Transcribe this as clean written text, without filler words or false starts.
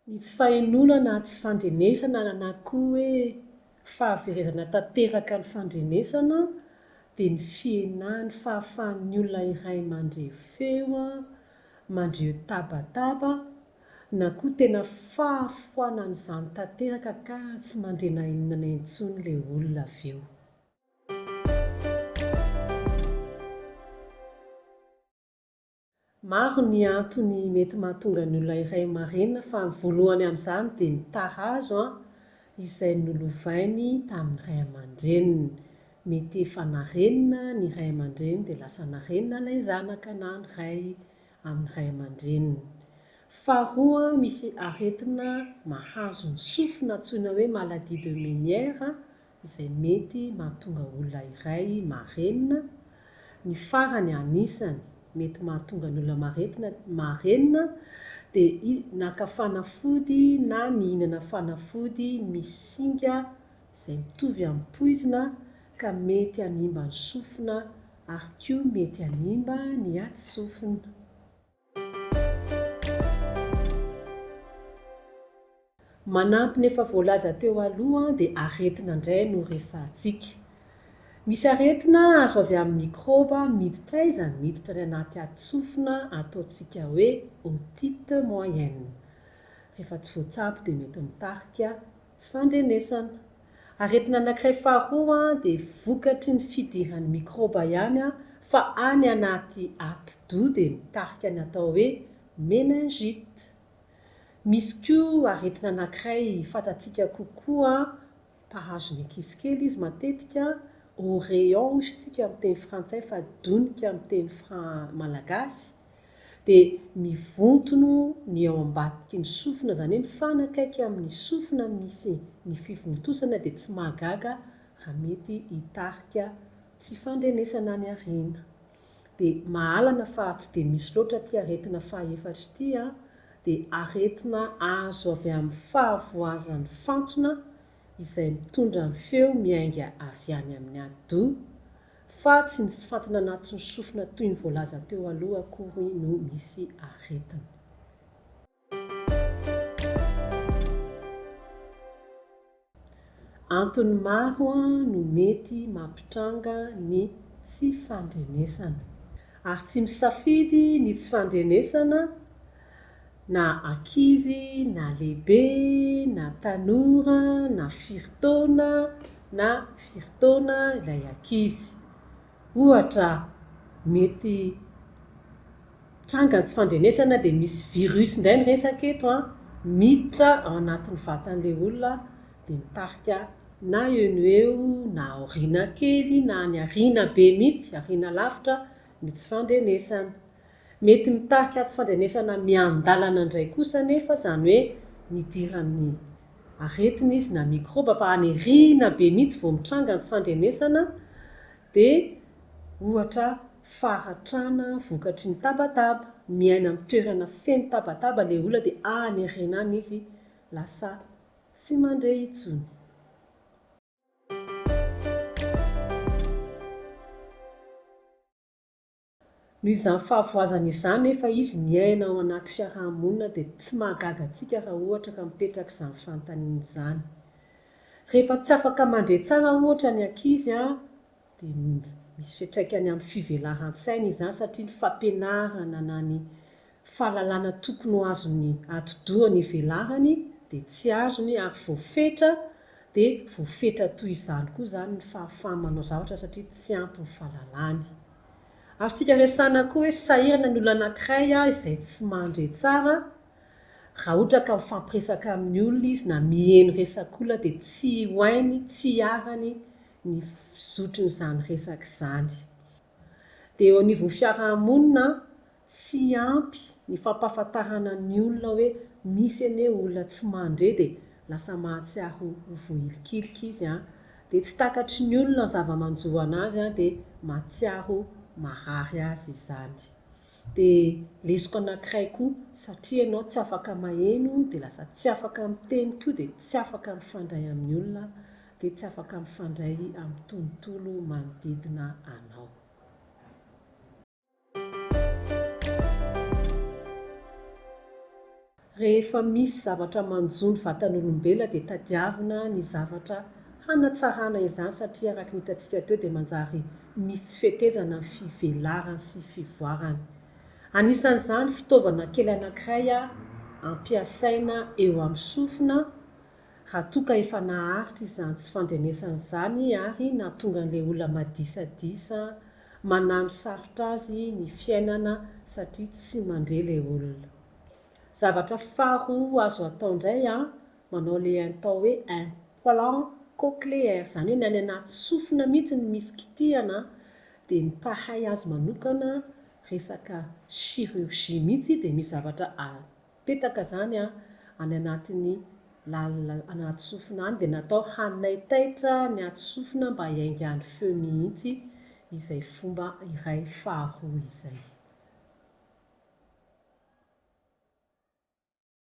Ny tsy fahenolana tsy fandrenesana na koa hoe fahaverezana tanteraka ny fandrenesana dia ny fienahany fahafahan'ny olona iray mandre feo, mandre tabataba, na koa tena fahafoanan'izany tanteraka ka tsy mandrena inona na intsony ilay olona avy eo. Maro ny antony mety mahatonga ny olona iray marenina fa ny voalohany amin'izany dia ny tarazo izay nolovainy tamin'ny ray aman-dreniny. Mety efa narenina ny ray aman-dreniny dia lasa narenina ilay zanaka na ny ray amin'ny ray aman-dreniny. Faharoa, misy aretina mahazo ny sofina antsoina hoe maladie de Menière izay mety mahatonga olona iray marenina. Ny farany anisany mety mahatonga ny olona marenina dia naka fanafody na nihinana fanafody misy singa izay mitovy amin'ny poizina ka mety hanimba ny sofina ary koa mety hanimba ny aty-sofina. Manampy ny efa voalaza teo aloha dia aretina indray no resantsika. Misy aretina azo avy amin'ny mikroba miditra iza miditra ny anaty aty-sofina ataontsika hoe otite moyenne. Rehefa tsy voatsabo dia mety mitarika tsy fandrenesana. Aretina anankiray faharoa dia vokatry ny fidiran'ny mikroba ihany fa any anaty ati-doha dia mitarika ny atao hoe meningite. Misy koa aretina anankiray fantatsika kokoa mpahazo ny ankizy kely izy matetika oreillon isika amin'ny teny frantsay fa donika amin'ny teny malagasy dia mivontono ny ao ambadiky ny sofina izany hoe mifanakaiky amin'ny sofina misy ny fivontosana dia tsy mahagaga raha mety hitarika tsy fandrenesana any aoriana. Dia mahalana fa tsy dia misy loatra ty aretina fahaefatra ity dia aretina azo avy amin'ny fahavoazan'ny fantsona izay mitondra ny feo miainga avy any amin'ny ati-doha fa tsy nisy fantsona anatin'ny sofina toy ny voalaza teo aloha akory no misy aretina. Antony maro no mety mampitranga ny tsy fandrenesana. Ary tsy misafidy ny tsy fandrenesana na ankizy, na lehibe, na tanora, na firy taona ilay ankizy. Ohatra mety tranga ny tsy fandrenesana dia misy virus indray ny resaka eto miditra ao anatin'ny vatan'ilay olona dia mitarika na eo no eo na aoriana kely na any aoriana be mihitsy, aoriana lavitra ny tsy fandrenesana. Mety mitarika tsy fandrenesana mian-dalana indray kosa nefa izany hoe nidiran'ny aretina izy na mikroba fa any aoriana be mihitsy vao mitranga ny tsy fandrenesana dia ohatra faratrana vokatry ny tabataba. Miaina amin'ny toerana feno tabataba ilay olona dia any aoriana any izy lasa tsy mandray intsony. Noho izany fahavoazana izany nefa izy miaina ao anaty fiarahamonina dia tsy mahagaga antsika raha ohatra ka mipetraka izany fanontaniana izany. Rehefa tsy afaka mandray tsara ohatra ny ankizy dia misy fiantraikany amin'ny fivelaran-tsainy izany satria ny fampianarana na ny fahalalana tokony ho azony ati-doha ny ivelarany dia tsy azony ary voafetra dia voafetra toy izany koa izany ny fahafahany manao zavatra satria tsy ampy ny fahalalany. Azontsika resana koa hoe sahirana ny olona anankiray izay tsy mandray tsara raha ohatra ka mifampiresaka amin'ny olona izy na miheno resak'olona dia tsy hoainy, tsy harany ny fizotron'izany resaka izany. Dia eo anivon'ny fiarahamonina tsy ampy ny fampahafantarana ny olona hoe misy anie olona tsy mandray dia lasa mahatsiaro ho voilikilika izy dia tsy takatry ny olona ny zava-manjoa anazy dia mahatsiaro marary azy izany. Dia lesoko anankiray koa satria ianao tsy afaka maheno dia lasa tsy afaka miteny koa dia tsy afaka mifandray amin'ny olona dia tsy afaka mifandray amin'ny tontolo manodidina anao. rehefa misy zavatra manjo ny vatan'olombela dia tadiavina ny zavatra hanatsarana izany satria araka nitantsika teo dia manjary misy fetezana ny fivelarany sy fivoarany. Anisan'izany fitaovana kely anankiray ampiasaina eo amin'ny sofina raha toa efa naharitra izany tsy fandrenesan'izany ary nahatonga an'ilay olona madisadisa manano sarotra azy ny fiainana satria tsy mandre ilay olona. Zavatra faharoa azo atao indray manao ilay atao hoe implant cochléaire, izany hoe ny any anaty sofina mihitsy ny misy kitihana dia ny mpahay azy manokana resaka chirurgie mihitsy dia misy zavatra apetaka zany any anatin'ny anaty sofina any dia natao hanaitaitra ny aty sofina mba hiaingan'ny feo mihitsy izay fomba iray faharoa izay.